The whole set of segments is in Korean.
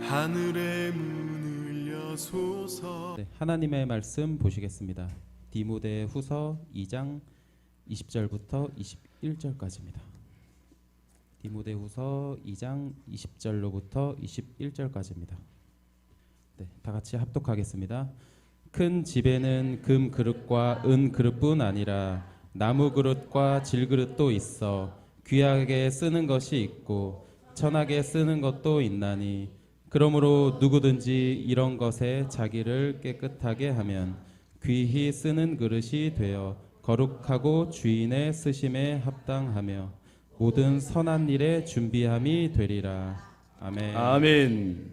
하늘의 문을 여소서. 네, 하나님의 말씀 보시겠습니다. 디모데후서 2장 20절부터 21절까지입니다. 디모데후서 2장 20절로부터 21절까지입니다. 네, 다 같이 합독하겠습니다. 큰 집에는 금 그릇과 은 그릇뿐 아니라 나무 그릇과 질 그릇도 있어 귀하게 쓰는 것이 있고 천하게 쓰는 것도 있나니 그러므로 누구든지 이런 것에 자기를 깨끗하게 하면 귀히 쓰는 그릇이 되어 거룩하고 주인의 쓰심에 합당하며 모든 선한 일에 준비함이 되리라. 아멘. 아멘.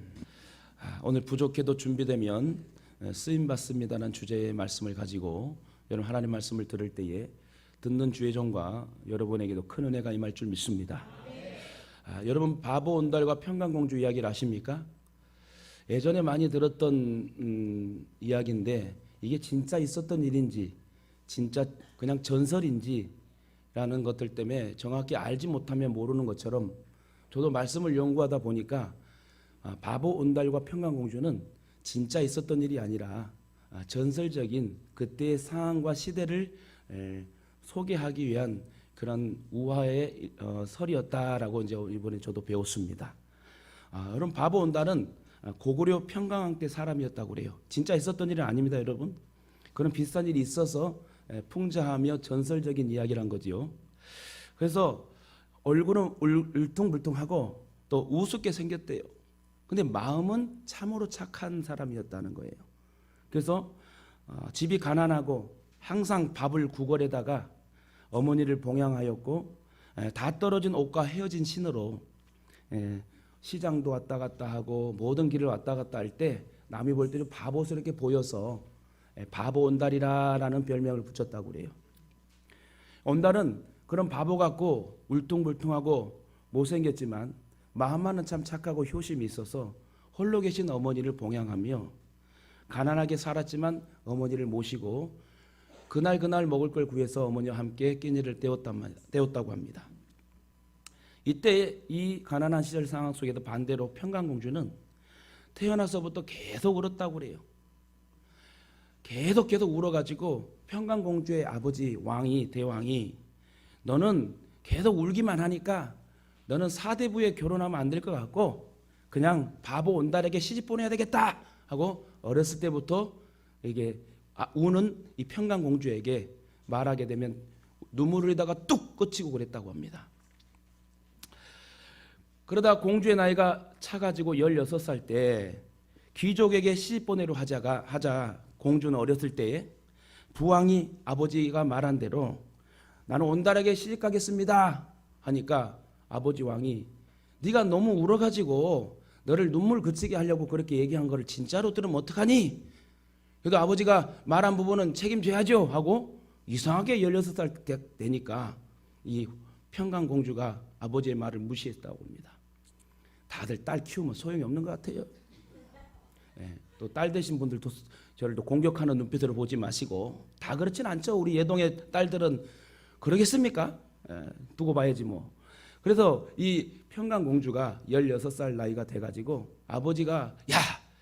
오늘 부족해도 준비되면 쓰임 받습니다라는 주제의 말씀을 가지고 여러분 하나님 말씀을 들을 때에 듣는 주의 종과 여러분에게도 큰 은혜가 임할 줄 믿습니다. 여러분 바보 온달과 평강공주 이야기를 아십니까? 예전에 많이 들었던 이야기인데 이게 진짜 있었던 일인지 진짜 그냥 전설인지 라는 것들 때문에 정확히 알지 못하면 모르는 것처럼 저도 말씀을 연구하다 보니까 바보 온달과 평강공주는 진짜 있었던 일이 아니라 전설적인 그때의 상황과 시대를 소개하기 위한 그런 우화의 설이었다라고 이제 이번에 저도 배웠습니다. 여러분 바보 온달은 고구려 평강왕 때 사람이었다고 그래요. 진짜 있었던 일은 아닙니다, 여러분. 그런 비슷한 일이 있어서 풍자하며 전설적인 이야기란 거지요. 그래서 얼굴은 울퉁불퉁하고 또 우습게 생겼대요. 근데 마음은 참으로 착한 사람이었다는 거예요. 그래서 집이 가난하고 항상 밥을 구걸에다가 어머니를 봉양하였고 다 떨어진 옷과 헤어진 신으로 시장도 왔다 갔다 하고 모든 길을 왔다 갔다 할 때 남이 볼 때는 바보스럽게 보여서 바보 온달이라는 별명을 붙였다고 그래요. 온달은 그런 바보 같고 울퉁불퉁하고 못생겼지만 마음만은 참 착하고 효심이 있어서 홀로 계신 어머니를 봉양하며 가난하게 살았지만 어머니를 모시고 그날 먹을 걸 구해서 어머니와 함께 끼니를 때웠다고 합니다. 이때 이 가난한 시절 상황 속에도 반대로 평강공주는 태어나서부터 계속 울었다고 그래요. 계속 울어가지고 평강공주의 아버지 대왕이 너는 계속 울기만 하니까 너는 사대부에 결혼하면 안 될 것 같고 그냥 바보 온달에게 시집 보내야 되겠다 하고 어렸을 때부터 이게 우는 이 평강공주에게 말하게 되면 눈물을 흘리다가 뚝 꺼치고 그랬다고 합니다. 그러다 공주의 나이가 차가지고 16살 때 귀족에게 시집 보내려 하자 공주는 어렸을 때에 부왕이 아버지가 말한 대로 나는 온달에게 시집 가겠습니다 하니까 아버지 왕이 네가 너무 울어가지고 너를 눈물 그치게 하려고 그렇게 얘기한 거를 진짜로 들으면 어떡하니? 그래도 아버지가 말한 부분은 책임져야죠 하고 이상하게 16살 되니까 이 평강공주가 아버지의 말을 무시했다고 합니다. 다들 딸 키우면 소용이 없는 것 같아요. 또 딸 되신 분들도 저를 또 공격하는 눈빛으로 보지 마시고 다 그렇진 않죠. 우리 예동의 딸들은 그러겠습니까? 두고 봐야지 뭐. 그래서 이 평강공주가 16살 나이가 돼가지고 아버지가 야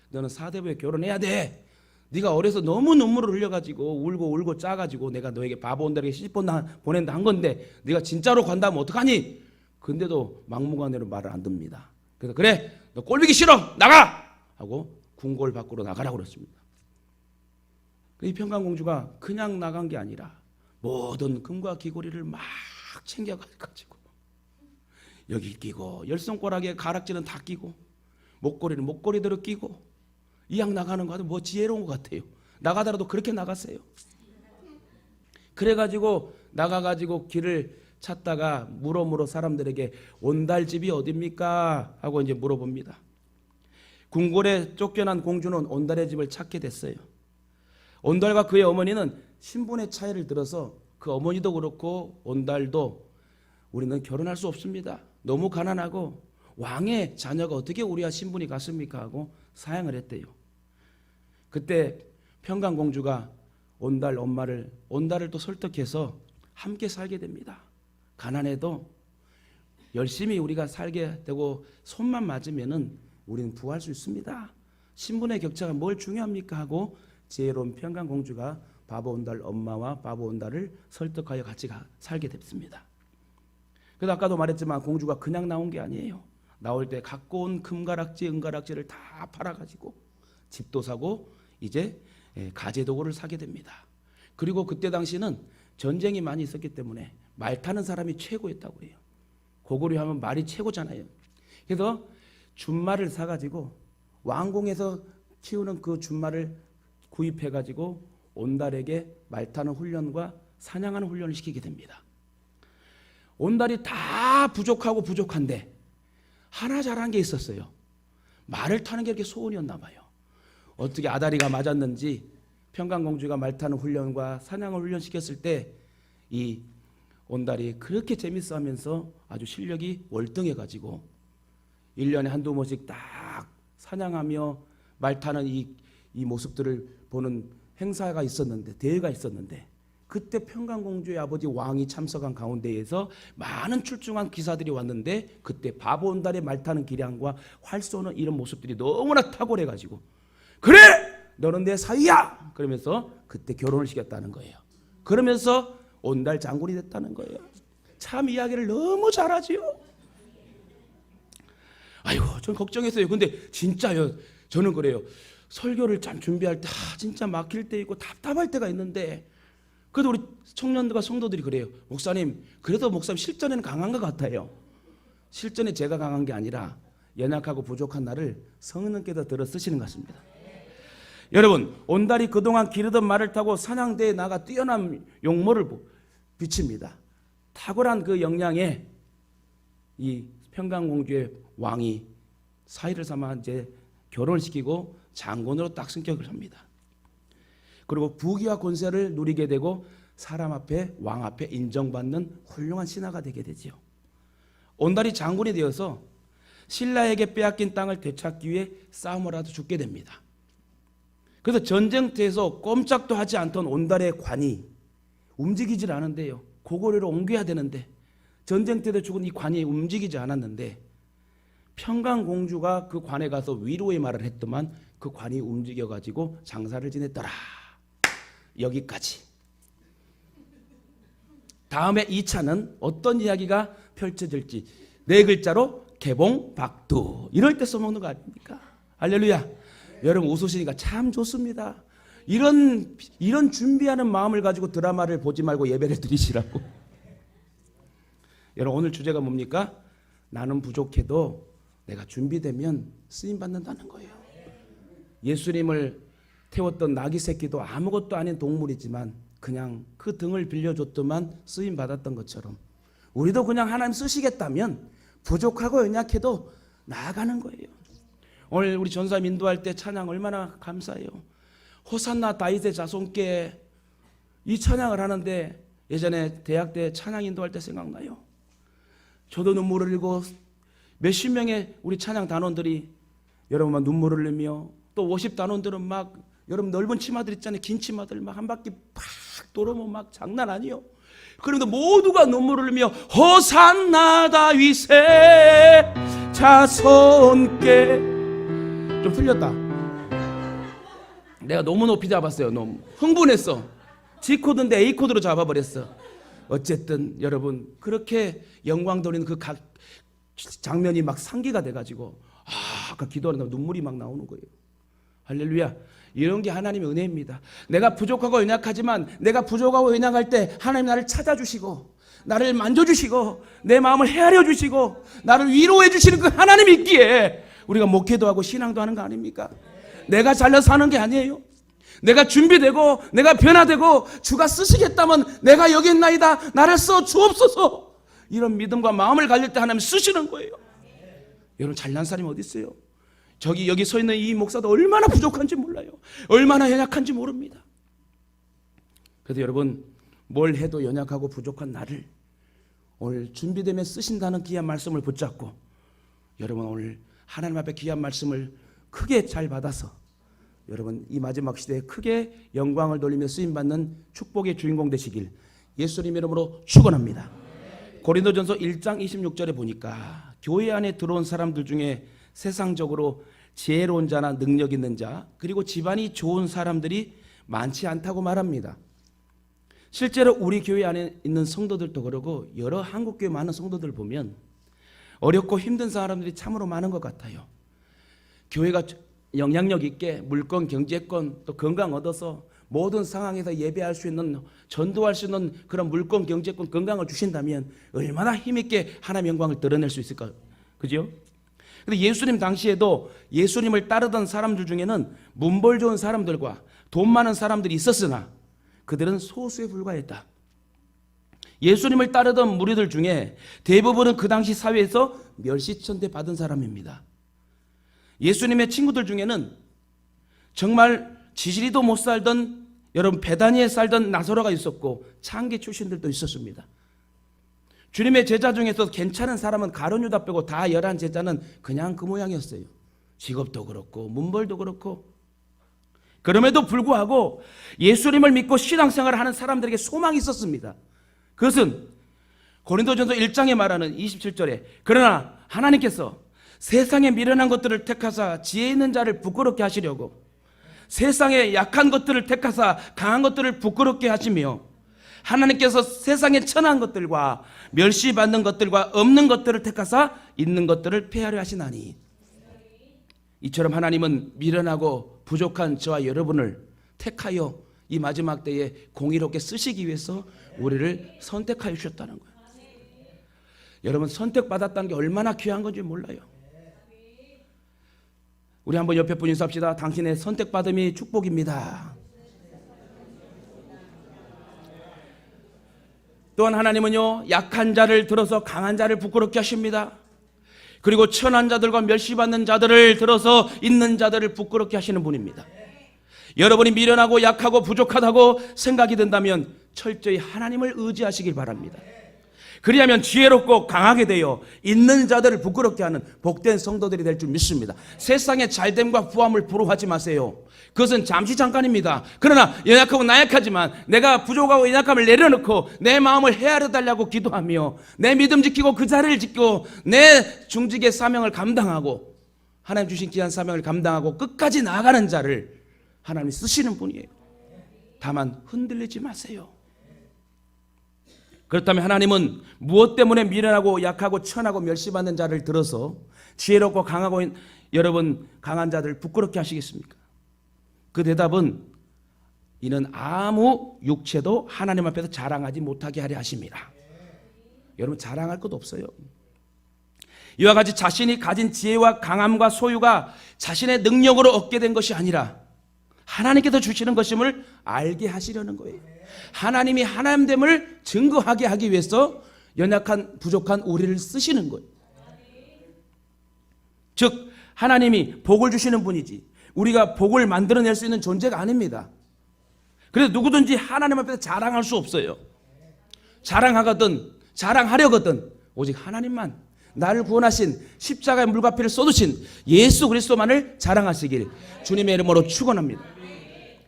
너는 사대부에 결혼해야 돼. 네가 어려서 너무 눈물을 흘려가지고 울고 짜가지고 내가 너에게 바보 온달에게 시집 보낸다 한 건데 네가 진짜로 간다면 어떡하니? 근데도 막무가내로 말을 안 듣습니다. 그래서 그래 너 꼴보기 싫어 나가 하고 궁궐 밖으로 나가라고 그랬습니다. 이 평강공주가 그냥 나간 게 아니라 모든 금과 귀고리를 막 챙겨가지고 여기 끼고 열손가락에 가락지는 다 끼고 목걸이는 목걸이대로 끼고 이왕 나가는 거 같아요. 뭐 지혜로운 것 같아요. 나가더라도 그렇게 나갔어요. 그래가지고 나가가지고 길을 찾다가 물어 사람들에게 온달집이 어딥니까? 하고 이제 물어봅니다. 궁궐에 쫓겨난 공주는 온달의 집을 찾게 됐어요. 온달과 그의 어머니는 신분의 차이를 들어서 그 어머니도 그렇고 온달도 우리는 결혼할 수 없습니다. 너무 가난하고 왕의 자녀가 어떻게 우리와 신분이 같습니까? 하고 사양을 했대요. 그때 평강공주가 온달을 또 설득해서 함께 살게 됩니다. 가난해도 열심히 우리가 살게 되고 손만 맞으면은 우리는 부할 수 있습니다. 신분의 격차가 뭘 중요합니까 하고 지혜로운 평강공주가 바보온달 엄마와 바보온달을 설득하여 같이 살게 됐습니다. 그래서 아까도 말했지만 공주가 그냥 나온 게 아니에요. 나올 때 갖고 온 금가락지 은가락지를 다 팔아가지고 집도 사고 이제 가재도구를 사게 됩니다. 그리고 그때 당시는 전쟁이 많이 있었기 때문에 말 타는 사람이 최고였다고 해요. 고구려 하면 말이 최고잖아요. 그래서 준말을 사가지고 왕궁에서 키우는 그 준말을 구입해가지고 온달에게 말 타는 훈련과 사냥하는 훈련을 시키게 됩니다. 온달이 다 부족한데 하나 잘한 게 있었어요. 말을 타는 게 이렇게 소원이었나 봐요. 어떻게 아다리가 맞았는지 평강공주가 말 타는 훈련과 사냥을 훈련시켰을 때 이 온달이 그렇게 재밌어 하면서 아주 실력이 월등해가지고 1년에 한두 번씩 딱 사냥하며 말 타는 이 모습들을 보는 행사가 있었는데, 대회가 있었는데, 그때 평강공주의 아버지 왕이 참석한 가운데에서 많은 출중한 기사들이 왔는데 그때 바보온달의 말 타는 기량과 활 쏘는 이런 모습들이 너무나 탁월해가지고 그래! 너는 내 사위야! 그러면서 그때 결혼을 시켰다는 거예요. 그러면서 온달 장군이 됐다는 거예요. 참 이야기를 너무 잘하지요. 아이고 전 걱정했어요. 근데 진짜요. 저는 그래요. 설교를 참 준비할 때 진짜 막힐 때 있고 답답할 때가 있는데 그래도 우리 청년들과 성도들이 그래요. 목사님 그래도 목사님 실전에는 강한 것 같아요. 실전에 제가 강한 게 아니라 연약하고 부족한 나를 성령께서 들어 쓰시는 것 같습니다. 여러분 온달이 그동안 기르던 말을 타고 사냥대에 나가 뛰어난 용모를 비칩니다. 탁월한 그 역량에 이 평강공주의 왕이 사위를 삼아 이제 결혼을 시키고 장군으로 딱 승격을 합니다. 그리고 부귀와 권세를 누리게 되고 사람 앞에 왕 앞에 인정받는 훌륭한 신하가 되게 되지요. 온달이 장군이 되어서 신라에게 빼앗긴 땅을 되찾기 위해 싸움을 하다 죽게 됩니다. 그래서 전쟁터에서 꼼짝도 하지 않던 온달의 관이 움직이질 않은데요. 고구려로 옮겨야 되는데 전쟁 때도 죽은 이 관이 움직이지 않았는데 평강공주가 그 관에 가서 위로의 말을 했더만 그 관이 움직여가지고 장사를 지냈더라. 여기까지. 다음에 2차는 어떤 이야기가 펼쳐질지 4글자로 개봉박두. 이럴 때 써먹는 거 아닙니까? 할렐루야. 여러분 웃으시니까 참 좋습니다. 이런 준비하는 마음을 가지고 드라마를 보지 말고 예배를 드리시라고. 여러분 오늘 주제가 뭡니까? 나는 부족해도 내가 준비되면 쓰임 받는다는 거예요. 예수님을 태웠던 나귀 새끼도 아무것도 아닌 동물이지만 그냥 그 등을 빌려줬더만 쓰임 받았던 것처럼 우리도 그냥 하나님 쓰시겠다면 부족하고 연약해도 나아가는 거예요. 오늘 우리 전사님 인도할 때 찬양 얼마나 감사해요. 호산나 다윗의 자손께 이 찬양을 하는데 예전에 대학 때 찬양 인도할 때 생각나요. 저도 눈물을 흘리고 몇십 명의 우리 찬양 단원들이 여러분 막 눈물을 흘리며 또 워십 단원들은 막 여러분 넓은 치마들 있잖아요. 긴 치마들 막 한 바퀴 팍 돌으면 막 장난 아니요. 그런데 모두가 눈물을 흘리며 호산나 다윗의 자손께 좀 틀렸다. 내가 너무 높이 잡았어요. 너무 흥분했어. G 코드인데 A 코드로 잡아버렸어. 어쨌든 여러분 그렇게 영광 돌리는 그 각 장면이 막 상기가 돼가지고 아까 기도하는데 눈물이 막 나오는 거예요. 할렐루야. 이런 게 하나님의 은혜입니다. 내가 부족하고 연약하지만 내가 부족하고 연약할 때 하나님 나를 찾아주시고 나를 만져주시고 내 마음을 헤아려 주시고 나를 위로해 주시는 그 하나님이 있기에 우리가 목회도 하고 신앙도 하는 거 아닙니까? 내가 잘려서 하는 게 아니에요. 내가 준비되고 내가 변화되고 주가 쓰시겠다면 내가 여기 있나이다 나를 써 주옵소서. 이런 믿음과 마음을 가질 때 하나님 쓰시는 거예요. 여러분 잘난 사람이 어디 있어요? 여기 서 있는 이 목사도 얼마나 부족한지 몰라요. 얼마나 연약한지 모릅니다. 그래서 여러분 뭘 해도 연약하고 부족한 나를 오늘 준비되면 쓰신다는 귀한 말씀을 붙잡고 여러분 오늘 하나님 앞에 귀한 말씀을 크게 잘 받아서 여러분 이 마지막 시대에 크게 영광을 돌리며 쓰임받는 축복의 주인공 되시길 예수님 이름으로 축원합니다. 고린도전서 1장 26절에 보니까 교회 안에 들어온 사람들 중에 세상적으로 지혜로운 자나 능력 있는 자, 그리고 집안이 좋은 사람들이 많지 않다고 말합니다. 실제로 우리 교회 안에 있는 성도들도 그러고 여러 한국교회 많은 성도들 보면 어렵고 힘든 사람들이 참으로 많은 것 같아요. 교회가 영향력 있게 물권, 경제권, 또 건강 얻어서 모든 상황에서 예배할 수 있는, 전도할 수 있는 그런 물권, 경제권, 건강을 주신다면 얼마나 힘있게 하나님의 영광을 드러낼 수 있을까요? 그죠? 근데 예수님 당시에도 예수님을 따르던 사람들 중에는 문벌 좋은 사람들과 돈 많은 사람들이 있었으나 그들은 소수에 불과했다. 예수님을 따르던 무리들 중에 대부분은 그 당시 사회에서 멸시천대 받은 사람입니다. 예수님의 친구들 중에는 정말 지지리도 못 살던, 여러분 베다니에 살던 나사로가 있었고 창기 출신들도 있었습니다. 주님의 제자 중에서 괜찮은 사람은 가룟 유다 빼고 다 11 제자는 그냥 그 모양이었어요. 직업도 그렇고 문벌도 그렇고. 그럼에도 불구하고 예수님을 믿고 신앙생활을 하는 사람들에게 소망이 있었습니다. 그것은 고린도전서 1장에 말하는 27절에 그러나 하나님께서 세상에 미련한 것들을 택하사 지혜 있는 자를 부끄럽게 하시려고 세상에 약한 것들을 택하사 강한 것들을 부끄럽게 하시며 하나님께서 세상에 천한 것들과 멸시받는 것들과 없는 것들을 택하사 있는 것들을 폐하려 하시나니, 이처럼 하나님은 미련하고 부족한 저와 여러분을 택하여 이 마지막 때에 공의롭게 쓰시기 위해서 우리를 선택하여 주셨다는 거예요. 여러분, 선택받았다는 게 얼마나 귀한 건지 몰라요. 우리 한번 옆에 분 인사합시다. 당신의 선택받음이 축복입니다. 또한 하나님은요, 약한 자를 들어서 강한 자를 부끄럽게 하십니다. 그리고 천한 자들과 멸시받는 자들을 들어서 있는 자들을 부끄럽게 하시는 분입니다. 여러분이 미련하고 약하고 부족하다고 생각이 든다면 철저히 하나님을 의지하시길 바랍니다. 그리하면 지혜롭고 강하게 되어 있는 자들을 부끄럽게 하는 복된 성도들이 될 줄 믿습니다. 세상의 잘됨과 부함을 부러워하지 마세요. 그것은 잠시 잠깐입니다. 그러나 연약하고 나약하지만 내가 부족하고 연약함을 내려놓고 내 마음을 헤아려 달라고 기도하며 내 믿음 지키고 그 자리를 지키고 내 중직의 사명을 감당하고 하나님 주신 귀한 사명을 감당하고 끝까지 나아가는 자를 하나님이 쓰시는 분이에요. 다만 흔들리지 마세요. 그렇다면 하나님은 무엇 때문에 미련하고 약하고 천하고 멸시받는 자를 들어서 지혜롭고 강하고 여러분 강한 자들을 부끄럽게 하시겠습니까? 그 대답은 이는 아무 육체도 하나님 앞에서 자랑하지 못하게 하려 하십니다. 여러분, 자랑할 것도 없어요. 이와 같이 자신이 가진 지혜와 강함과 소유가 자신의 능력으로 얻게 된 것이 아니라 하나님께서 주시는 것임을 알게 하시려는 거예요. 하나님이 하나님됨을 증거하게 하기 위해서 연약한 부족한 우리를 쓰시는 거예요. 즉 하나님이 복을 주시는 분이지 우리가 복을 만들어낼 수 있는 존재가 아닙니다. 그래서 누구든지 하나님 앞에서 자랑할 수 없어요. 자랑하거든 자랑하려거든 오직 하나님만, 나를 구원하신 십자가의 물과 피를 쏟으신 예수 그리스도만을 자랑하시길 주님의 이름으로 축원합니다.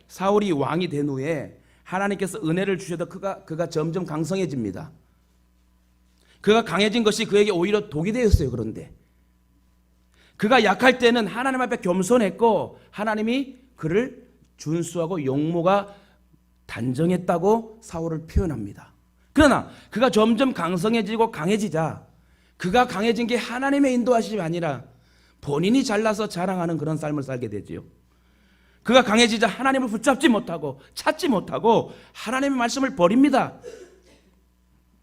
사울이 왕이 된 후에 하나님께서 은혜를 주셔도 그가 점점 강성해집니다. 그가 강해진 것이 그에게 오히려 독이 되었어요. 그런데 그가 약할 때는 하나님 앞에 겸손했고 하나님이 그를 준수하고 용모가 단정했다고 사울을 표현합니다. 그러나 그가 점점 강성해지고 강해지자 그가 강해진 게 하나님의 인도하심이 아니라 본인이 잘나서 자랑하는 그런 삶을 살게 되지요. 그가 강해지자 하나님을 붙잡지 못하고 찾지 못하고 하나님의 말씀을 버립니다.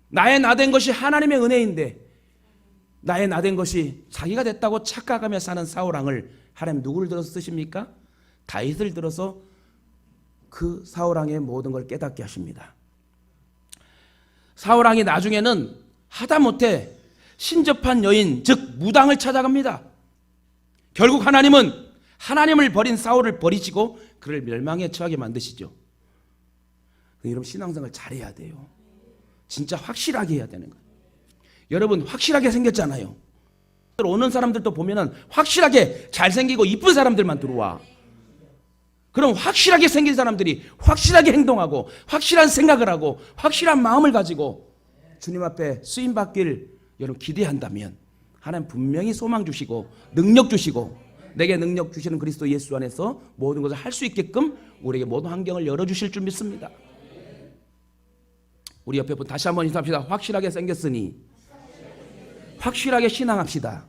나의 나된 것이 하나님의 은혜인데 나의 나된 것이 자기가 됐다고 착각하며 사는 사울왕을 하나님 누구를 들어서 쓰십니까? 다윗을 들어서 그 사울왕의 모든 걸 깨닫게 하십니다. 사울왕이 나중에는 하다못해 신접한 여인 즉 무당을 찾아갑니다. 결국 하나님은 하나님을 버린 사울을 버리시고 그를 멸망에 처하게 만드시죠. 여러분, 신앙생활 잘해야 돼요. 진짜 확실하게 해야 되는 거예요. 여러분, 확실하게 생겼잖아요. 오는 사람들도 보면은 확실하게 잘생기고 이쁜 사람들만 들어와. 그럼 확실하게 생긴 사람들이 확실하게 행동하고 확실한 생각을 하고 확실한 마음을 가지고 주님 앞에 쓰임받길 여러분 기대한다면 하나님 분명히 소망 주시고 능력 주시고 내게 능력 주시는 그리스도 예수 안에서 모든 것을 할 수 있게끔 우리에게 모든 환경을 열어주실 줄 믿습니다. 우리 옆에 분 다시 한번 인사합시다. 확실하게 생겼으니 확실하게 신앙합시다.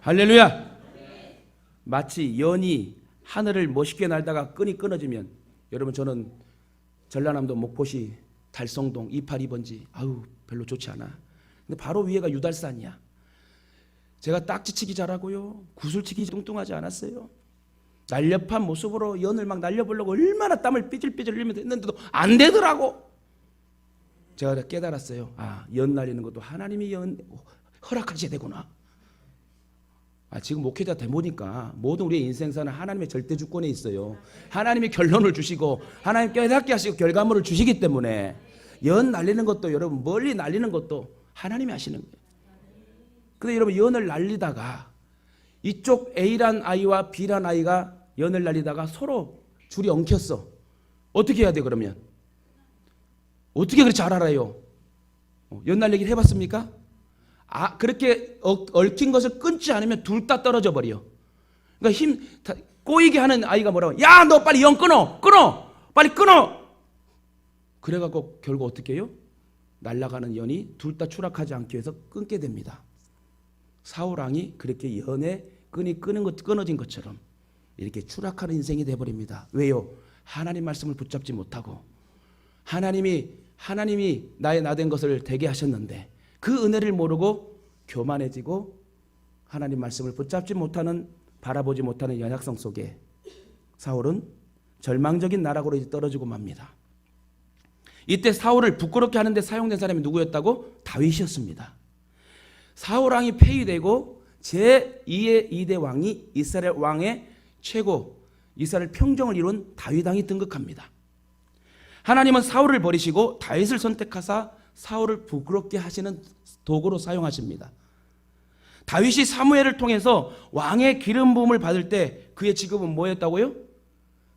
할렐루야. 마치 연이 하늘을 멋있게 날다가 끈이 끊어지면, 여러분 저는 전라남도 목포시 달성동 282번지 아우 별로 좋지 않아. 근데 바로 위에가 유달산이야. 제가 딱지치기 잘하고요, 구슬치기 뚱뚱하지 않았어요. 날렵한 모습으로 연을 막 날려보려고 얼마나 땀을 삐질삐질 흘리면서 했는데도 안 되더라고. 제가 깨달았어요. 아, 연 날리는 것도 하나님이 허락하셔야 되구나. 지금 목회자 돼 보니까 모든 우리의 인생사는 하나님의 절대 주권에 있어요. 하나님이 결론을 주시고 하나님 깨닫게 하시고 결과물을 주시기 때문에 연 날리는 것도, 여러분 멀리 날리는 것도 하나님이 하시는 거예요. 근데 여러분 연을 날리다가 이쪽 A란 아이와 B란 아이가 연을 날리다가 서로 줄이 엉켰어. 어떻게 해야 돼 그러면? 어떻게 그렇게 잘 알아요? 연 날리기를 해봤습니까? 그렇게 얽힌 것을 끊지 않으면 둘 다 떨어져 버려. 그러니까 꼬이게 하는 아이가 뭐라고? 야, 너 빨리 연 끊어! 빨리 끊어! 그래갖고 결국 어떻게 해요? 날아가는 연이 둘 다 추락하지 않기 위해서 끊게 됩니다. 사울 왕이 그렇게 연의 끈이 끊어진 것처럼 이렇게 추락하는 인생이 돼버립니다. 왜요? 하나님 말씀을 붙잡지 못하고 하나님이 나의 나된 것을 되게 하셨는데 그 은혜를 모르고 교만해지고 하나님 말씀을 붙잡지 못하는, 바라보지 못하는 연약성 속에 사울은 절망적인 나락으로 떨어지고 맙니다. 이때 사울을 부끄럽게 하는데 사용된 사람이 누구였다고? 다윗이었습니다. 사울 왕이 폐위되고 제2의 2대 왕이 이스라엘 왕의 최고, 이스라엘 평정을 이룬 다윗 왕이 등극합니다. 하나님은 사울을 버리시고 다윗을 선택하사 사울을 부끄럽게 하시는 도구로 사용하십니다. 다윗이 사무엘을 통해서 왕의 기름 부음을 받을 때 그의 직업은 뭐였다고요?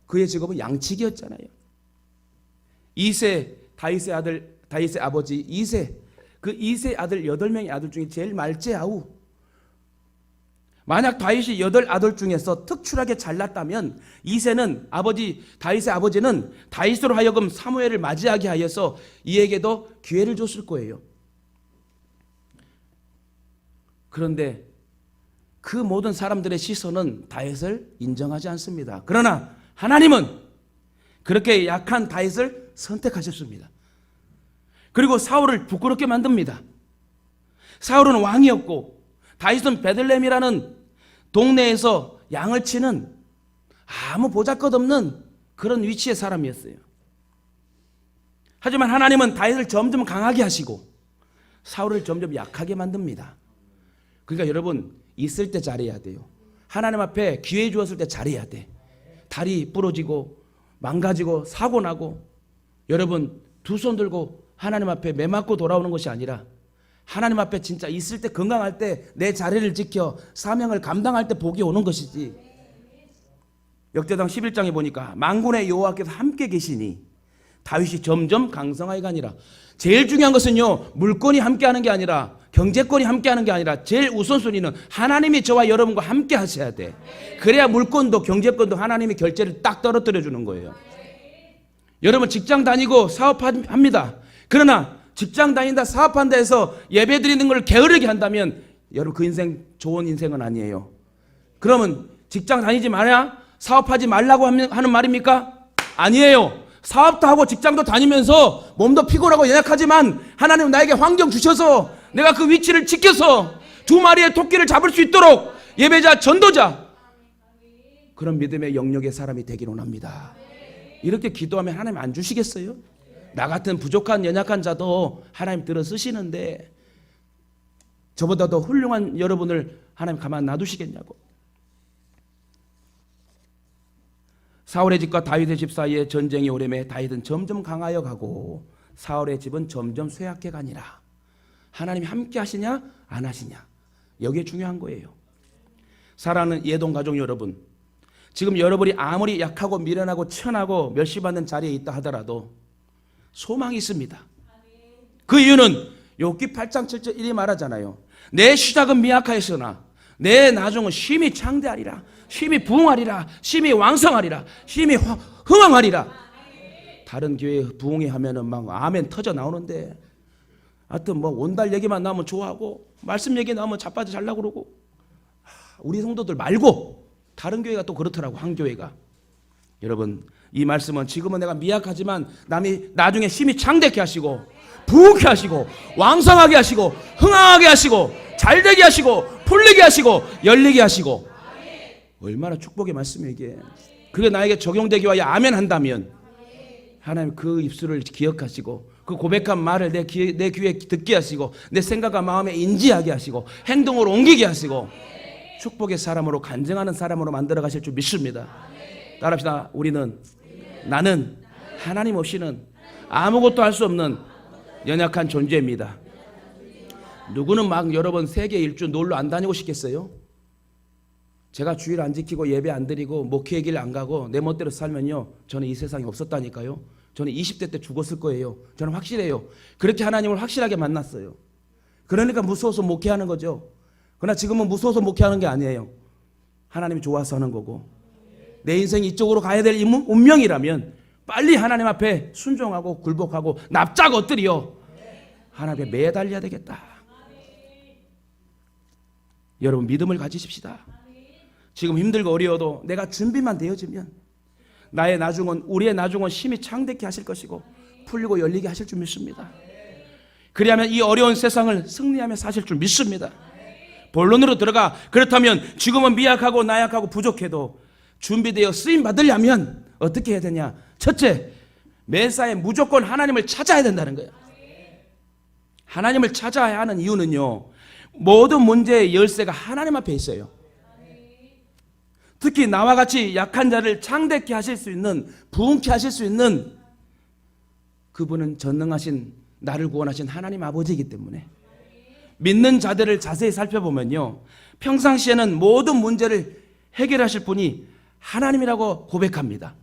그의 직업은 양치기였잖아요. 이세, 다윗의 아버지 이세, 그 이세 아들 8명의 아들 중에 제일 말째아우. 만약 다윗이 8아들 중에서 특출하게 잘났다면 이세는 다윗의 아버지는 다윗으로 하여금 사무엘을 맞이하게 하여서 이에게도 기회를 줬을 거예요. 그런데 그 모든 사람들의 시선은 다윗을 인정하지 않습니다. 그러나 하나님은 그렇게 약한 다윗을 선택하셨습니다. 그리고 사울을 부끄럽게 만듭니다. 사울은 왕이었고 다윗은 베들레헴이라는 동네에서 양을 치는 아무 보잘것없는 그런 위치의 사람이었어요. 하지만 하나님은 다윗을 점점 강하게 하시고 사울을 점점 약하게 만듭니다. 그러니까 여러분, 있을 때 잘해야 돼요. 하나님 앞에 기회 주었을 때 잘해야 돼. 다리 부러지고 망가지고 사고 나고 여러분 두 손 들고 하나님 앞에 매 맞고 돌아오는 것이 아니라 하나님 앞에 진짜 있을 때, 건강할 때 내 자리를 지켜 사명을 감당할 때 복이 오는 것이지. 역대상 11장에 보니까 만군의 여호와께서 함께 계시니 다윗이 점점 강성하게 가니라. 제일 중요한 것은요, 물건이 함께하는 게 아니라, 경제권이 함께하는 게 아니라 제일 우선순위는 하나님이 저와 여러분과 함께 하셔야 돼. 그래야 물건도 경제권도 하나님이 결제를 딱 떨어뜨려 주는 거예요. 여러분 직장 다니고 사업합니다. 그러나 직장 다닌다, 사업한다 해서 예배 드리는 걸 게으르게 한다면 여러분 그 인생 좋은 인생은 아니에요. 그러면 직장 다니지 마냐? 사업하지 말라고 하는 말입니까? 아니에요. 사업도 하고 직장도 다니면서 몸도 피곤하고 연약하지만 하나님은 나에게 환경 주셔서 내가 그 위치를 지켜서 2마리의 토끼를 잡을 수 있도록 예배자, 전도자, 그런 믿음의 영역의 사람이 되기를 원합니다. 이렇게 기도하면 하나님 안 주시겠어요? 나 같은 부족한 연약한 자도 하나님 들어 쓰시는데 저보다 더 훌륭한 여러분을 하나님 가만 놔두시겠냐고. 사울의 집과 다윗의 집 사이에 전쟁이 오래매 다윗은 점점 강하여 가고 사울의 집은 점점 쇠약해 가니라. 하나님이 함께 하시냐 안 하시냐, 여기에 중요한 거예요. 사랑하는 예동 가족 여러분, 지금 여러분이 아무리 약하고 미련하고 천하고 멸시받는 자리에 있다 하더라도 소망이 있습니다. 그 이유는 욥기 8장 7절 1이 말하잖아요. 내 시작은 미약하였으나 내 나중은 심히 창대하리라. 심히 부흥하리라. 심히 왕성하리라. 심히 흥왕하리라. 다른 교회 부흥회 하면은 막 아멘 터져 나오는데, 하여튼 뭐 온달 얘기만 나오면 좋아하고 말씀 얘기 나오면 자빠져 잘라고 그러고, 우리 성도들 말고 다른 교회가 또 그렇더라고, 한 교회가. 여러분, 이 말씀은 지금은 내가 미약하지만 남이 나중에 심히 창대케 하시고 부흥케 하시고 왕성하게 하시고 흥황하게 하시고 잘되게 하시고 풀리게 하시고 열리게 하시고, 얼마나 축복의 말씀이에요 이게. 그게 나에게 적용되기 위하여 아멘 한다면 하나님 그 입술을 기억하시고 그 고백한 말을 내 귀에 듣게 하시고 내 생각과 마음에 인지하게 하시고 행동으로 옮기게 하시고 축복의 사람으로, 간증하는 사람으로 만들어 가실 줄 믿습니다. 따라합시다. 나는 하나님 없이는 아무것도 할 수 없는 연약한 존재입니다. 누구는 막 여러분 세계 일주 놀러 안 다니고 싶겠어요? 제가 주일 안 지키고 예배 안 드리고 목회 길 안 가고 내 멋대로 살면요, 저는 이 세상에 없었다니까요. 저는 20대 때 죽었을 거예요. 저는 확실해요. 그렇게 하나님을 확실하게 만났어요. 그러니까 무서워서 목회하는 거죠. 그러나 지금은 무서워서 목회하는 게 아니에요. 하나님이 좋아서 하는 거고, 내 인생이 이쪽으로 가야 될 운명이라면 빨리 하나님 앞에 순종하고 굴복하고 납작 엎드려 하나님 앞에 매달려야 되겠다. 여러분, 믿음을 가지십시다. 지금 힘들고 어려워도 내가 준비만 되어지면 나의 나중은, 우리의 나중은 심히 창대케 하실 것이고 풀리고 열리게 하실 줄 믿습니다. 그리하면 이 어려운 세상을 승리하며 사실 줄 믿습니다. 본론으로 들어가. 그렇다면 지금은 미약하고 나약하고 부족해도 준비되어 쓰임 받으려면 어떻게 해야 되냐? 첫째, 매사에 무조건 하나님을 찾아야 된다는 거예요. 하나님을 찾아야 하는 이유는요, 모든 문제의 열쇠가 하나님 앞에 있어요. 특히 나와 같이 약한 자를 창대케 하실 수 있는, 부흥케 하실 수 있는 그분은 전능하신, 나를 구원하신 하나님 아버지이기 때문에 믿는 자들을 자세히 살펴보면요, 평상시에는 모든 문제를 해결하실 분이 하나님이라고 고백합니다.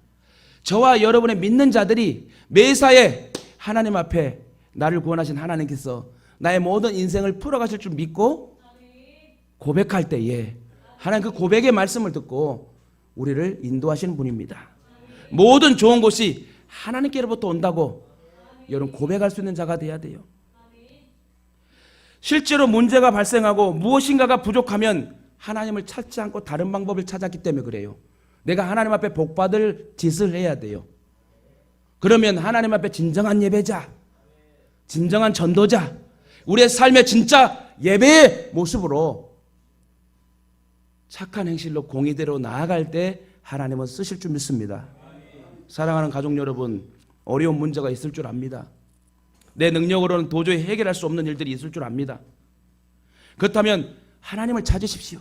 저와 여러분의 믿는 자들이 매사에 하나님 앞에 나를 구원하신 하나님께서 나의 모든 인생을 풀어가실 줄 믿고 고백할 때에 하나님 그 고백의 말씀을 듣고 우리를 인도하시는 분입니다. 모든 좋은 것이 하나님께로부터 온다고 여러분 고백할 수 있는 자가 돼야 돼요. 실제로 문제가 발생하고 무엇인가가 부족하면 하나님을 찾지 않고 다른 방법을 찾았기 때문에 그래요. 내가 하나님 앞에 복받을 짓을 해야 돼요. 그러면 하나님 앞에 진정한 예배자, 진정한 전도자, 우리의 삶의 진짜 예배의 모습으로 착한 행실로 공의대로 나아갈 때 하나님은 쓰실 줄 믿습니다. 사랑하는 가족 여러분, 어려운 문제가 있을 줄 압니다. 내 능력으로는 도저히 해결할 수 없는 일들이 있을 줄 압니다. 그렇다면 하나님을 찾으십시오.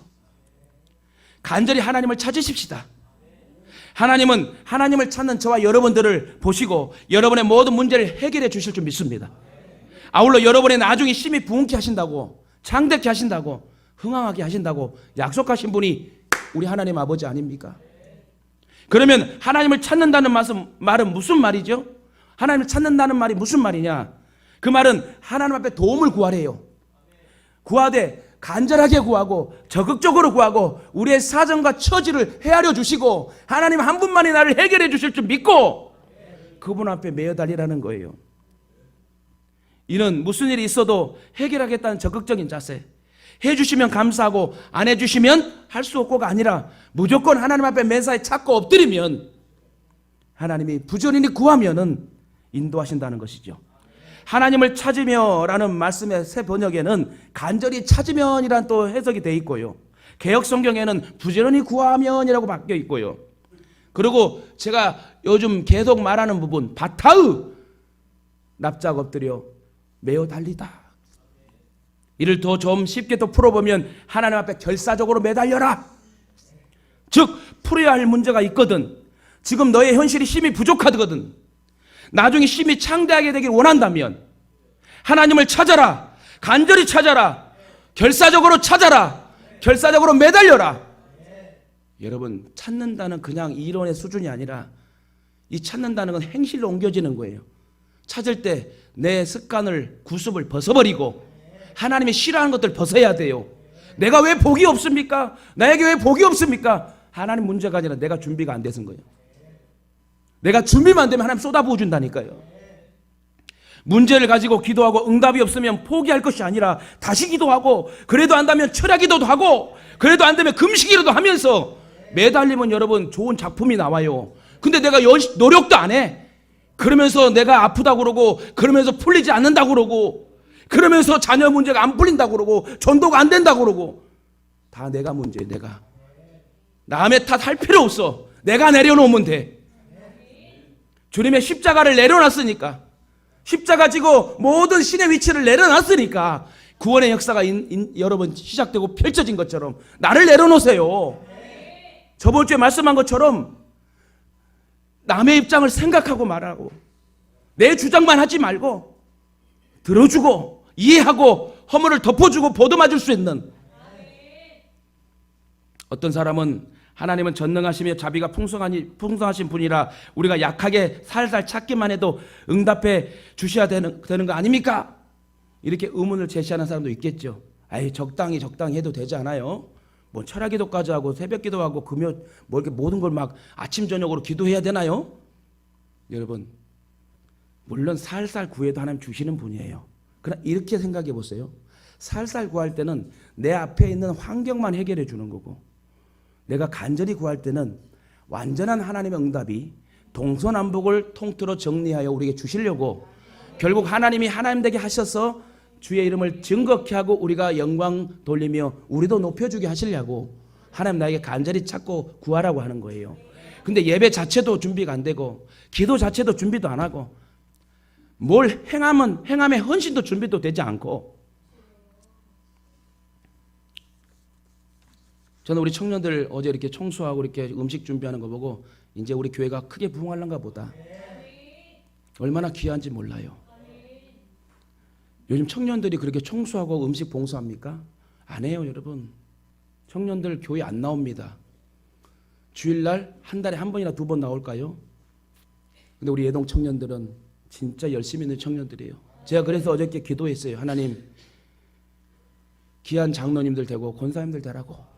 간절히 하나님을 찾으십시다. 하나님은 하나님을 찾는 저와 여러분들을 보시고 여러분의 모든 문제를 해결해 주실 줄 믿습니다. 아울러 여러분의 나중에 심히 부흥케 하신다고, 창대케 하신다고, 흥황하게 하신다고 약속하신 분이 우리 하나님 아버지 아닙니까? 그러면 하나님을 찾는다는 말은 무슨 말이죠? 하나님을 찾는다는 말이 무슨 말이냐? 그 말은 하나님 앞에 도움을 구하래요. 구하되 간절하게 구하고 적극적으로 구하고 우리의 사정과 처지를 헤아려 주시고 하나님 한 분만이 나를 해결해 주실 줄 믿고 그분 앞에 매어 달리라는 거예요. 이는 무슨 일이 있어도 해결하겠다는 적극적인 자세, 해주시면 감사하고 안 해주시면 할 수 없고가 아니라 무조건 하나님 앞에 매사에 찾고 엎드리면 하나님이 부지런히 구하면은 인도하신다는 것이죠. 하나님을 찾으며 라는 말씀의 새 번역에는 간절히 찾으면이란 또 해석이 되어 있고요. 개역 성경에는 부지런히 구하면이라고 바뀌어 있고요. 그리고 제가 요즘 계속 말하는 부분, 바타으, 납작 엎드려 매어 달리다. 이를 더 좀 쉽게 또 풀어보면 하나님 앞에 결사적으로 매달려라. 즉 풀어야 할 문제가 있거든. 지금 너의 현실이 심히 부족하거든. 나중에 심히 창대하게 되길 원한다면 하나님을 찾아라. 간절히 찾아라. 결사적으로 찾아라. 결사적으로 매달려라. 여러분, 찾는다는 그냥 이론의 수준이 아니라 이 찾는다는 건 행실로 옮겨지는 거예요. 찾을 때 내 습관을, 구습을 벗어버리고 하나님이 싫어하는 것들 벗어야 돼요. 내가 왜 복이 없습니까? 나에게 왜 복이 없습니까? 하나님 문제가 아니라 내가 준비가 안 돼서인 거예요. 내가 준비만 되면 하나님 쏟아부어 준다니까요. 문제를 가지고 기도하고 응답이 없으면 포기할 것이 아니라 다시 기도하고, 그래도 안 되면 철야 기도도 하고, 그래도 안 되면 금식이라도 하면서 매달리면 여러분 좋은 작품이 나와요. 근데 내가 노력도 안 해. 그러면서 내가 아프다고 그러고, 그러면서 풀리지 않는다고 그러고, 그러면서 자녀 문제가 안 풀린다고 그러고, 전도가 안 된다고 그러고, 다 내가 문제예요. 내가 남의 탓 할 필요 없어. 내가 내려놓으면 돼. 주님의 십자가를 내려놨으니까, 십자가 지고 모든 신의 위치를 내려놨으니까 구원의 역사가 여러분 시작되고 펼쳐진 것처럼 나를 내려놓으세요. 저번 주에 말씀한 것처럼 남의 입장을 생각하고 말하고, 내 주장만 하지 말고 들어주고 이해하고 허물을 덮어주고 보듬어줄 수 있는, 어떤 사람은 하나님은 전능하시며 자비가 풍성하신 분이라 우리가 약하게 살살 찾기만 해도 응답해 주셔야 되는 거 아닙니까? 이렇게 의문을 제시하는 사람도 있겠죠. 아이, 적당히 해도 되지 않아요? 뭐 철야 기도까지 하고 새벽 기도하고 금요 뭐 이렇게 모든 걸 막 아침 저녁으로 기도해야 되나요? 여러분, 물론 살살 구해도 하나님 주시는 분이에요. 그러나 이렇게 생각해 보세요. 살살 구할 때는 내 앞에 있는 환경만 해결해 주는 거고, 내가 간절히 구할 때는 완전한 하나님의 응답이 동서남북을 통틀어 정리하여 우리에게 주시려고, 결국 하나님이 하나님 되게 하셔서 주의 이름을 증거케 하고 우리가 영광 돌리며 우리도 높여주게 하시려고 하나님 나에게 간절히 찾고 구하라고 하는 거예요. 근데 예배 자체도 준비가 안 되고, 기도 자체도 준비도 안 하고, 뭘 행함의 헌신도 준비도 되지 않고, 저는 우리 청년들 어제 이렇게 청소하고 이렇게 음식 준비하는 거 보고 이제 우리 교회가 크게 부흥하려는가 보다. 얼마나 귀한지 몰라요. 요즘 청년들이 그렇게 청소하고 음식 봉사합니까? 안 해요, 여러분. 청년들 교회 안 나옵니다. 주일날 한 달에 한 번이나 두 번 나올까요? 근데 우리 예동 청년들은 진짜 열심히 있는 청년들이에요. 제가 그래서 어저께 기도했어요. 하나님, 귀한 장로님들 되고 권사님들 되라고.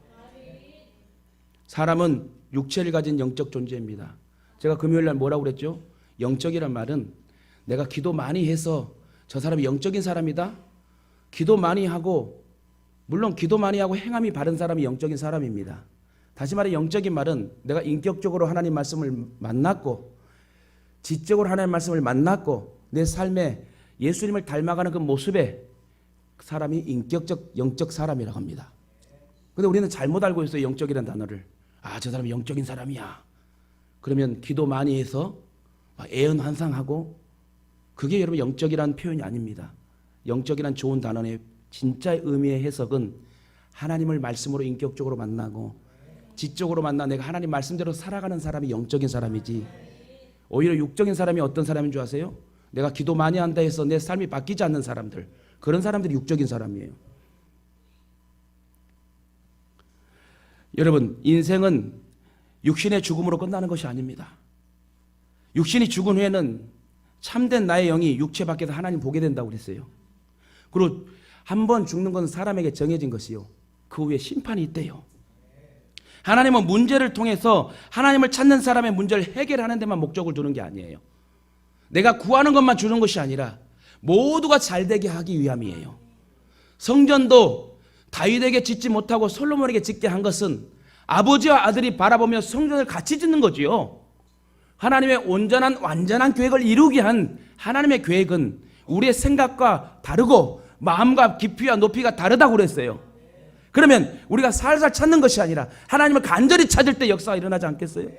사람은 육체를 가진 영적 존재입니다. 제가 금요일날 뭐라고 그랬죠? 영적이란 말은 내가 기도 많이 해서 저 사람이 영적인 사람이다? 기도 많이 하고, 물론 기도 많이 하고 행함이 바른 사람이 영적인 사람입니다. 다시 말해 영적인 말은 내가 인격적으로 하나님 말씀을 만났고, 지적으로 하나님 말씀을 만났고, 내 삶에 예수님을 닮아가는 그 모습에 사람이 인격적 영적 사람이라고 합니다. 근데 우리는 잘못 알고 있어요. 영적이라는 단어를. 아, 저 사람이 영적인 사람이야. 그러면 기도 많이 해서 애언환상하고, 그게 여러분 영적이라는 표현이 아닙니다. 영적이란 좋은 단어의 진짜 의미의 해석은 하나님을 말씀으로 인격적으로 만나고 지적으로 만나 내가 하나님 말씀대로 살아가는 사람이 영적인 사람이지, 오히려 육적인 사람이 어떤 사람인 줄 아세요? 내가 기도 많이 한다 해서 내 삶이 바뀌지 않는 사람들, 그런 사람들이 육적인 사람이에요. 여러분, 인생은 육신의 죽음으로 끝나는 것이 아닙니다. 육신이 죽은 후에는 참된 나의 영이 육체 밖에서 하나님 보게 된다고 그랬어요. 그리고 한 번 죽는 건 사람에게 정해진 것이요, 그 후에 심판이 있대요. 하나님은 문제를 통해서 하나님을 찾는 사람의 문제를 해결하는 데만 목적을 두는 게 아니에요. 내가 구하는 것만 주는 것이 아니라 모두가 잘되게 하기 위함이에요. 성전도 다윗에게 짓지 못하고 솔로몬에게 짓게 한 것은 아버지와 아들이 바라보며 성전을 같이 짓는 거지요. 하나님의 온전한 완전한 계획을 이루기 위한 하나님의 계획은 우리의 생각과 다르고 마음과 깊이와 높이가 다르다고 그랬어요. 그러면 우리가 살살 찾는 것이 아니라 하나님을 간절히 찾을 때 역사가 일어나지 않겠어요?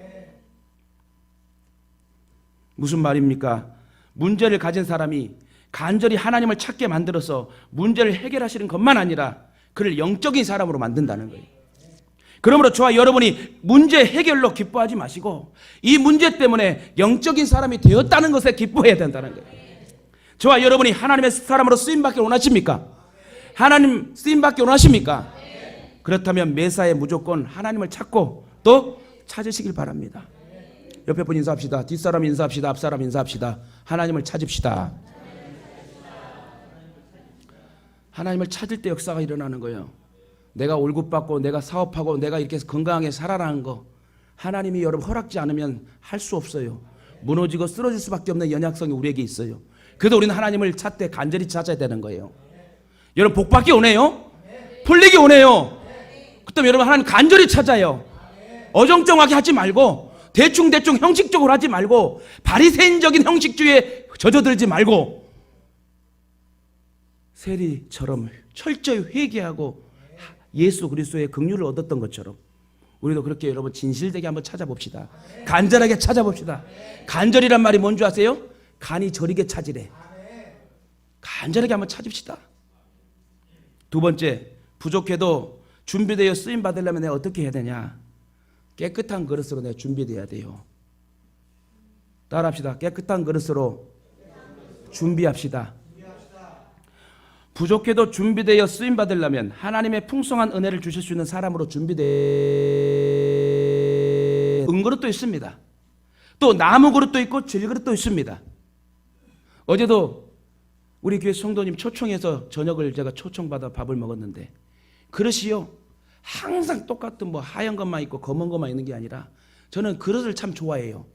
무슨 말입니까? 문제를 가진 사람이 간절히 하나님을 찾게 만들어서 문제를 해결하시는 것만 아니라 그를 영적인 사람으로 만든다는 거예요. 그러므로 저와 여러분이 문제 해결로 기뻐하지 마시고 이 문제 때문에 영적인 사람이 되었다는 것에 기뻐해야 된다는 거예요. 저와 여러분이 하나님의 사람으로 쓰임받기 원하십니까? 하나님 쓰임받기 원하십니까? 그렇다면 매사에 무조건 하나님을 찾고 또 찾으시길 바랍니다. 옆에 분 인사합시다. 뒷사람 인사합시다. 앞사람 인사합시다. 하나님을 찾읍시다. 하나님을 찾을 때 역사가 일어나는 거예요. 내가 월급받고 내가 사업하고 내가 이렇게 건강하게 살아라는 거 하나님이 여러분 허락지 않으면 할 수 없어요. 무너지고 쓰러질 수밖에 없는 연약성이 우리에게 있어요. 그래도 우리는 하나님을 찾되 간절히 찾아야 되는 거예요. 여러분 복받기 오네요. 풀리기 오네요. 그때 여러분 하나님 간절히 찾아요. 어정쩡하게 하지 말고 대충 형식적으로 하지 말고 바리새인적인 형식주의에 젖어들지 말고 세리처럼 철저히 회개하고 예수 그리스도의 긍휼을 얻었던 것처럼 우리도 그렇게 여러분 진실되게 한번 찾아봅시다. 간절하게 찾아봅시다. 간절이란 말이 뭔지 아세요? 간이 저리게 찾으래. 간절하게 한번 찾읍시다. 두 번째, 부족해도 준비되어 쓰임 받으려면 내가 어떻게 해야 되냐? 깨끗한 그릇으로 내가 준비되어야 돼요. 따라합시다. 깨끗한 그릇으로 준비합시다. 부족해도 준비되어 쓰임 받으려면 하나님의 풍성한 은혜를 주실 수 있는 사람으로 준비된 은그릇도 있습니다. 또 나무 그릇도 있고 질그릇도 있습니다. 어제도 우리 교회 성도님 초청해서 저녁을 제가 초청받아 밥을 먹었는데 그릇이요 항상 똑같은 뭐 하얀 것만 있고 검은 것만 있는 게 아니라 저는 그릇을 참 좋아해요.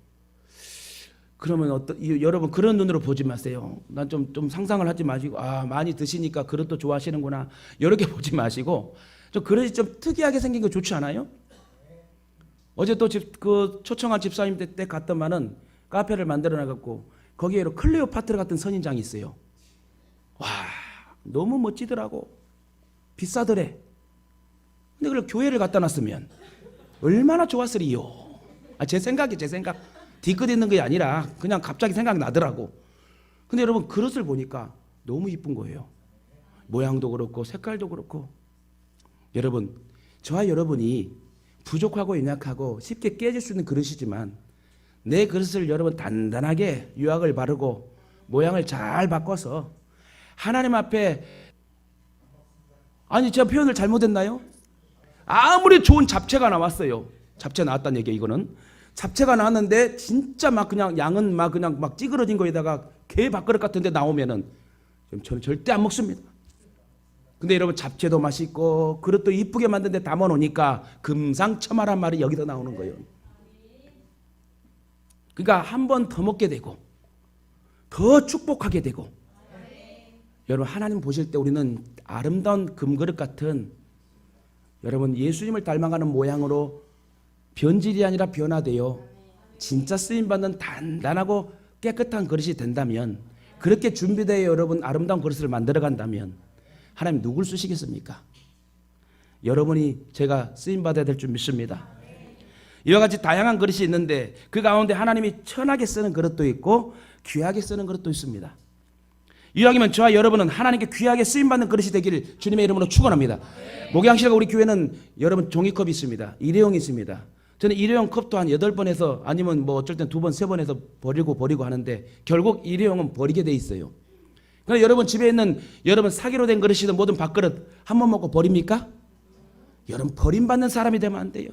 그러면 여러분 그런 눈으로 보지 마세요. 난 좀 상상을 하지 마시고 많이 드시니까 그릇도 좋아하시는구나 이렇게 보지 마시고 좀 그릇이 좀 특이하게 생긴 거 좋지 않아요? 어제 또 그 초청한 집사님 때 갔더만은 카페를 만들어 놔갖고 거기에 클레오파트라 같은 선인장이 있어요. 와 너무 멋지더라고. 비싸더래. 근데 그걸 교회를 갖다 놨으면 얼마나 좋았으리요. 제 생각. 뒤끝 있는 게 아니라 그냥 갑자기 생각나더라고. 근데 여러분 그릇을 보니까 너무 이쁜 거예요. 모양도 그렇고 색깔도 그렇고. 여러분 저와 여러분이 부족하고 연약하고 쉽게 깨질 수 있는 그릇이지만 내 그릇을 여러분 단단하게 유학을 바르고 모양을 잘 바꿔서 하나님 앞에 제가 표현을 잘못했나요? 아무리 좋은 잡채가 나왔어요. 잡채 나왔다는 얘기예요. 이거는 잡채가 나왔는데 진짜 막 그냥 양은 막 그냥 막 찌그러진 거에다가 게 밥그릇 같은 데 나오면은 저는 절대 안 먹습니다. 근데 여러분 잡채도 맛있고 그릇도 이쁘게 만든 데 담아 놓으니까 금상첨화란 말이 여기서 나오는 거예요. 그러니까 한 번 더 먹게 되고 더 축복하게 되고 여러분 하나님 보실 때 우리는 아름다운 금그릇 같은 여러분 예수님을 닮아가는 모양으로 변질이 아니라 변화되어 진짜 쓰임받는 단단하고 깨끗한 그릇이 된다면 그렇게 준비되어 여러분 아름다운 그릇을 만들어 간다면 하나님 누굴 쓰시겠습니까? 여러분이 제가 쓰임받아야 될 줄 믿습니다. 이와 같이 다양한 그릇이 있는데 그 가운데 하나님이 천하게 쓰는 그릇도 있고 귀하게 쓰는 그릇도 있습니다. 이왕이면 저와 여러분은 하나님께 귀하게 쓰임받는 그릇이 되기를 주님의 이름으로 축원합니다. 목양실과 우리 교회는 여러분 종이컵이 있습니다. 일회용이 있습니다. 저는 일회용 컵도 한 8번에서 아니면 뭐 어쩔 땐 2번, 3번에서 버리고 하는데 결국 일회용은 버리게 돼 있어요. 그럼 여러분 집에 있는 여러분 사기로 된 그릇이든 뭐든 밥그릇 한 번 먹고 버립니까? 여러분 버림받는 사람이 되면 안 돼요.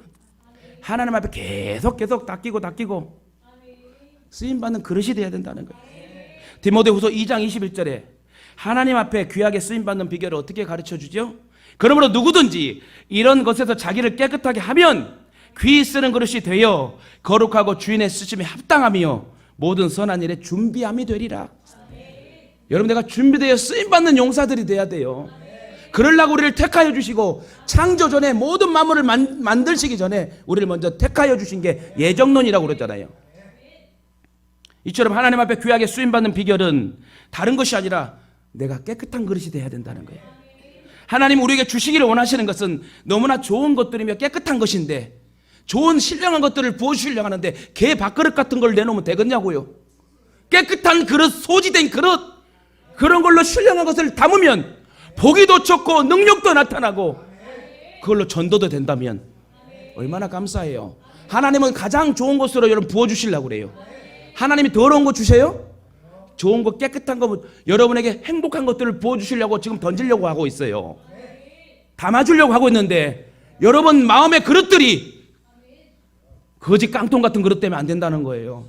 하나님 앞에 계속 닦이고 쓰임받는 그릇이 돼야 된다는 거예요. 디모데후서 2장 21절에 하나님 앞에 귀하게 쓰임받는 비결을 어떻게 가르쳐주죠? 그러므로 누구든지 이런 것에서 자기를 깨끗하게 하면 귀히 쓰는 그릇이 되어 거룩하고 주인의 쓰심에 합당하며 모든 선한 일에 준비함이 되리라. 여러분 내가 준비되어 쓰임받는 용사들이 돼야 돼요. 그러려고 우리를 택하여 주시고 창조 전에 모든 만물을 만들시기 전에 우리를 먼저 택하여 주신 게 예정론이라고 그랬잖아요. 이처럼 하나님 앞에 귀하게 쓰임받는 비결은 다른 것이 아니라 내가 깨끗한 그릇이 돼야 된다는 거예요. 하나님 우리에게 주시기를 원하시는 것은 너무나 좋은 것들이며 깨끗한 것인데 좋은 신령한 것들을 부어주시려고 하는데 개 밥그릇 같은 걸 내놓으면 되겠냐고요. 깨끗한 그릇, 소지된 그릇 그런 걸로 신령한 것을 담으면 보기도 좋고 능력도 나타나고 그걸로 전도도 된다면 얼마나 감사해요. 하나님은 가장 좋은 것으로 여러분 부어주시려고 그래요. 하나님이 더러운 거 주세요? 좋은 거 깨끗한 거 여러분에게 행복한 것들을 부어주시려고 지금 던지려고 하고 있어요. 담아주려고 하고 있는데 여러분 마음의 그릇들이 거지 깡통 같은 그릇 때문에 안 된다는 거예요.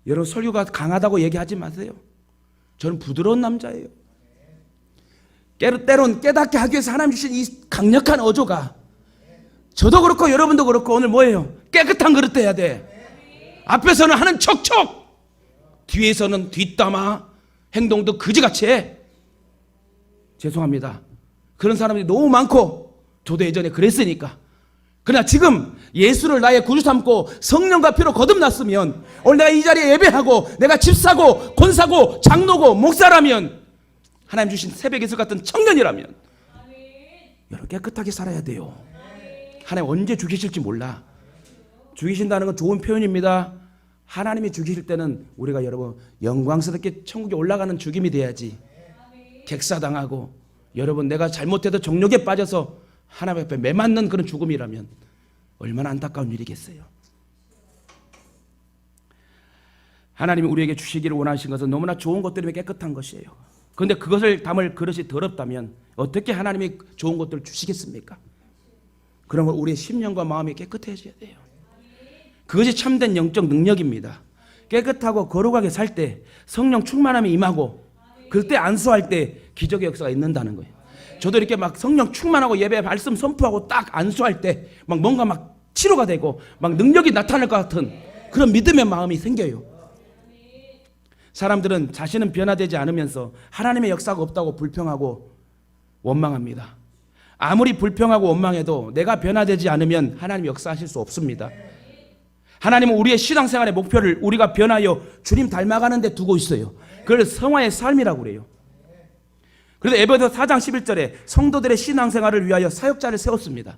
여러분 설교가 강하다고 얘기하지 마세요. 저는 부드러운 남자예요. 때론 깨닫게 하기 위해서 하나님 주신 이 강력한 어조가 저도 그렇고 여러분도 그렇고 오늘 뭐예요? 깨끗한 그릇 돼야 돼. 앞에서는 하는 척척, 뒤에서는 뒷담화, 행동도 그지같이 해. 죄송합니다. 그런 사람들이 너무 많고 저도 예전에 그랬으니까. 그러나 지금 예수를 나의 구주 삼고 성령과 피로 거듭났으면 오늘 내가 이 자리에 예배하고 내가 집사고 권사고 장로고 목사라면 하나님 주신 새벽 예술 같은 청년이라면 여러분 깨끗하게 살아야 돼요. 하나님 언제 죽이실지 몰라. 죽이신다는 건 좋은 표현입니다. 하나님이 죽이실 때는 우리가 여러분 영광스럽게 천국에 올라가는 죽임이 돼야지. 객사당하고 여러분 내가 잘못해도 정욕에 빠져서 하나님 앞에 매맞는 그런 죽음이라면 얼마나 안타까운 일이겠어요. 하나님이 우리에게 주시기를 원하신 것은 너무나 좋은 것들이면 깨끗한 것이에요. 그런데 그것을 담을 그릇이 더럽다면 어떻게 하나님이 좋은 것들을 주시겠습니까? 그런 걸 우리의 심령과 마음이 깨끗해져야 돼요. 그것이 참된 영적 능력입니다. 깨끗하고 거룩하게 살 때 성령 충만함이 임하고 그때 안수할 때 기적의 역사가 있는다는 거예요. 저도 이렇게 막 성령 충만하고 예배 말씀 선포하고 딱 안수할 때 막 뭔가 막 치료가 되고 막 능력이 나타날 것 같은 그런 믿음의 마음이 생겨요. 사람들은 자신은 변화되지 않으면서 하나님의 역사가 없다고 불평하고 원망합니다. 아무리 불평하고 원망해도 내가 변화되지 않으면 하나님 역사하실 수 없습니다. 하나님은 우리의 신앙생활의 목표를 우리가 변하여 주님 닮아가는 데 두고 있어요. 그걸 성화의 삶이라고 그래요. 그래서 에베소 4장 11절에 성도들의 신앙생활을 위하여 사역자를 세웠습니다.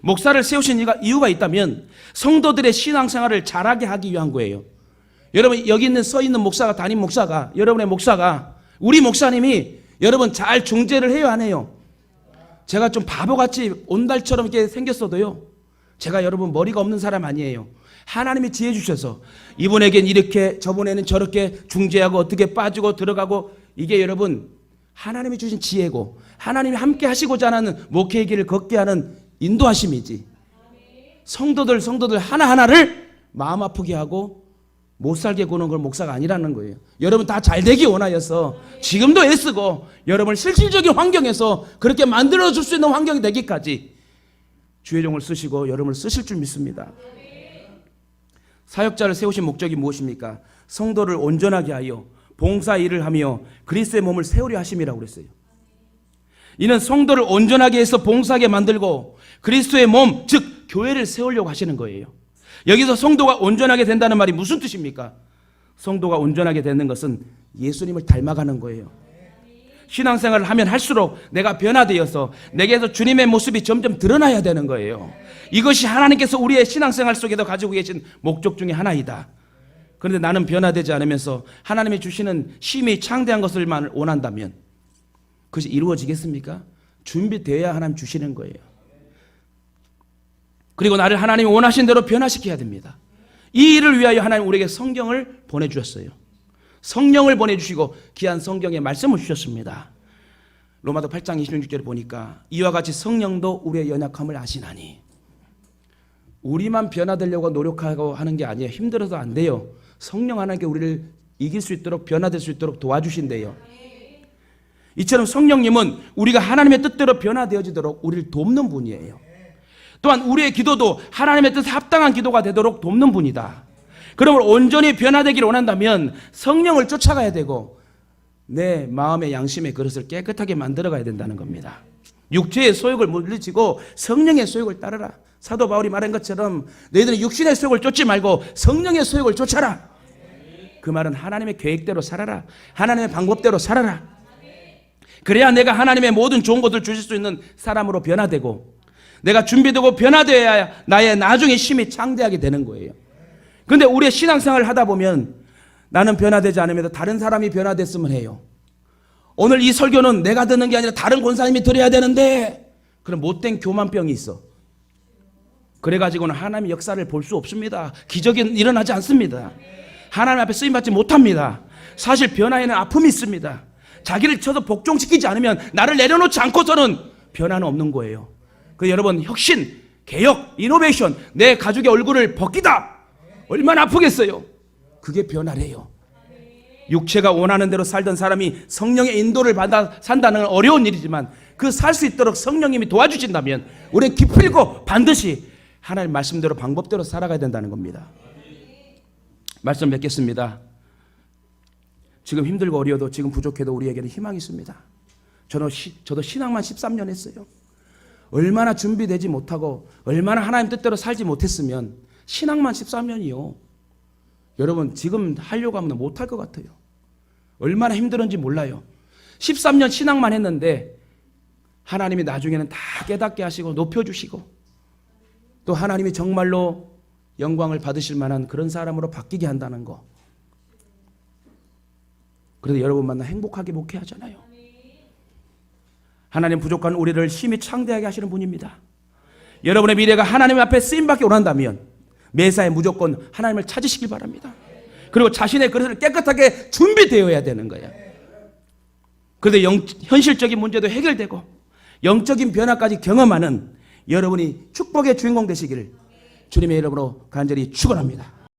목사를 세우신 이유가 있다면 성도들의 신앙생활을 잘하게 하기 위한 거예요. 여러분 여기 있는 서 있는 목사가 담임 목사가 여러분의 목사가 우리 목사님이 여러분 잘 중재를 해요 안 해요? 제가 좀 바보같이 온달처럼 이렇게 생겼어도요 제가 여러분 머리가 없는 사람 아니에요. 하나님이 지혜 주셔서 이분에겐 이렇게 저분에는 저렇게 중재하고 어떻게 빠지고 들어가고 이게 여러분 하나님이 주신 지혜고 하나님이 함께 하시고자 하는 목회의 길을 걷게 하는 인도하심이지 성도들 하나하나를 마음 아프게 하고 못 살게 구는 걸 목사가 아니라는 거예요. 여러분 다 잘 되기 원하여서 지금도 애쓰고 여러분을 실질적인 환경에서 그렇게 만들어줄 수 있는 환경이 되기까지 주의 종을 쓰시고 여러분을 쓰실 줄 믿습니다. 사역자를 세우신 목적이 무엇입니까? 성도를 온전하게 하여 봉사 일을 하며 그리스도의 몸을 세우려 하심이라고 그랬어요. 이는 성도를 온전하게 해서 봉사하게 만들고 그리스도의 몸, 즉 교회를 세우려고 하시는 거예요. 여기서 성도가 온전하게 된다는 말이 무슨 뜻입니까? 성도가 온전하게 되는 것은 예수님을 닮아가는 거예요. 신앙생활을 하면 할수록 내가 변화되어서 내게서 주님의 모습이 점점 드러나야 되는 거예요. 이것이 하나님께서 우리의 신앙생활 속에도 가지고 계신 목적 중에 하나이다. 그런데 나는 변화되지 않으면서 하나님이 주시는 심히 창대한 것을만 원한다면 그것이 이루어지겠습니까? 준비되어야 하나님 주시는 거예요. 그리고 나를 하나님이 원하신 대로 변화시켜야 됩니다. 이 일을 위하여 하나님 우리에게 성경을 보내주셨어요. 성령을 보내주시고 귀한 성경의 말씀을 주셨습니다. 로마서 8장 26절에 보니까 이와 같이 성령도 우리의 연약함을 아시나니. 우리만 변화되려고 노력하고 하는 게 아니에요. 힘들어서 안 돼요. 성령 하나님께 우리를 이길 수 있도록 변화될 수 있도록 도와주신대요. 이처럼 성령님은 우리가 하나님의 뜻대로 변화되어지도록 우리를 돕는 분이에요. 또한 우리의 기도도 하나님의 뜻에 합당한 기도가 되도록 돕는 분이다. 그러므로 온전히 변화되기를 원한다면 성령을 쫓아가야 되고 내 마음의 양심의 그릇을 깨끗하게 만들어가야 된다는 겁니다. 육체의 소욕을 물리치고 성령의 소욕을 따르라. 사도 바울이 말한 것처럼 너희들은 육신의 소욕을 쫓지 말고 성령의 소욕을 쫓아라. 그 말은 하나님의 계획대로 살아라. 하나님의 방법대로 살아라. 그래야 내가 하나님의 모든 좋은 것을 주실 수 있는 사람으로 변화되고 내가 준비되고 변화되어야 나의 나중에 심히 창대하게 되는 거예요. 그런데 우리의 신앙생활을 하다 보면 나는 변화되지 않으면서 다른 사람이 변화됐으면 해요. 오늘 이 설교는 내가 듣는 게 아니라 다른 권사님이 들어야 되는데 그런 못된 교만병이 있어. 그래가지고는 하나님의 역사를 볼 수 없습니다. 기적이 일어나지 않습니다. 하나님 앞에 쓰임받지 못합니다. 사실 변화에는 아픔이 있습니다. 자기를 쳐서 복종시키지 않으면 나를 내려놓지 않고서는 변화는 없는 거예요. 그래서 여러분 혁신, 개혁, 이노베이션 내 가족의 얼굴을 벗기다 얼마나 아프겠어요. 그게 변화래요. 육체가 원하는 대로 살던 사람이 성령의 인도를 받아 산다는 건 어려운 일이지만 그 살 수 있도록 성령님이 도와주신다면 우리는 기필코 반드시 하나님 말씀대로 방법대로 살아가야 된다는 겁니다. 말씀 맺겠습니다. 지금 힘들고 어려워도 지금 부족해도 우리에게는 희망이 있습니다. 저도 신앙만 13년 했어요. 얼마나 준비되지 못하고 얼마나 하나님 뜻대로 살지 못했으면 신앙만 13년이요. 여러분 지금 하려고 하면 못할 것 같아요. 얼마나 힘들었는지 몰라요. 13년 신앙만 했는데 하나님이 나중에는 다 깨닫게 하시고 높여주시고 또 하나님이 정말로 영광을 받으실 만한 그런 사람으로 바뀌게 한다는 거. 그래도 여러분 만나 행복하게 목회하잖아요. 하나님 부족한 우리를 심히 창대하게 하시는 분입니다. 여러분의 미래가 하나님 앞에 쓰임받기 원한다면 매사에 무조건 하나님을 찾으시길 바랍니다. 그리고 자신의 그릇을 깨끗하게 준비되어야 되는 거예요. 그런데 현실적인 문제도 해결되고 영적인 변화까지 경험하는 여러분이 축복의 주인공 되시기를 주님의 이름으로 간절히 축원합니다.